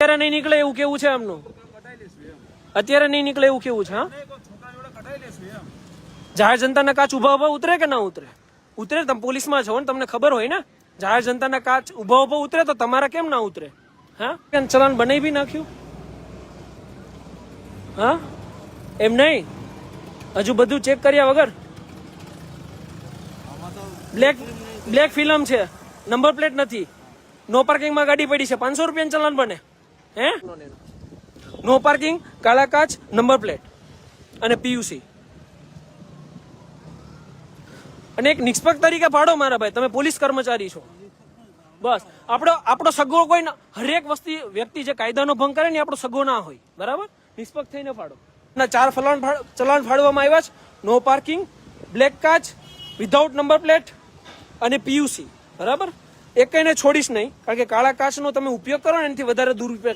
અત્યારે નહીં નીકળે એવું કેવું છે એમનું? અત્યારે નહીં નીકળે એવું કેવું છે? હા, જાહેર જનતાના કાચ ઉભા ઉતરે કે ના ઉતરે? ઉતરે. તમે પોલીસમાં છો ને, તમને ખબર હોય ને. જાહેર જનતાના કાચ ઉભા ઉતરે તો તમારા કેમ ના ઉતરે? હા, ચલાન બનાવી બી નાખ્યું? હા, એમ નહીં, હજુ બધું ચેક કર્યા વગર બ્લેક ફિલ્મ છે, નંબર પ્લેટ નથી, નો પાર્કિંગમાં ગાડી પડી છે, 500 રૂપિયાનું ચલાન બને? હે, નો પાર્કિંગ, કાળા કાચ, નંબર પ્લેટ અને પીયુસી. અને એક નિષ્પક્ષ તરીકે ફાડો મારા ભાઈ, તમે પોલીસ કર્મચારી છો. બસ આપણો સગો કોઈ હરેક વ્યક્તિ જે કાયદાનો ભંગ કરે ને આપણો સગો ના હોય, બરાબર? નિષ્પક્ષ થઈને ફાડો. ના 4 ચલાન ફાડવામાં આવ્યા છે. નો પાર્કિંગ, બ્લેક કાચ, વિધાઉટ નંબર પ્લેટ અને પીયુસી, બરાબર? એક કઈને છોડીશ નહીં, કારણ કે કાળા કાચનો તમે ઉપયોગ કરો ને એનાથી વધારે દુરુપયોગ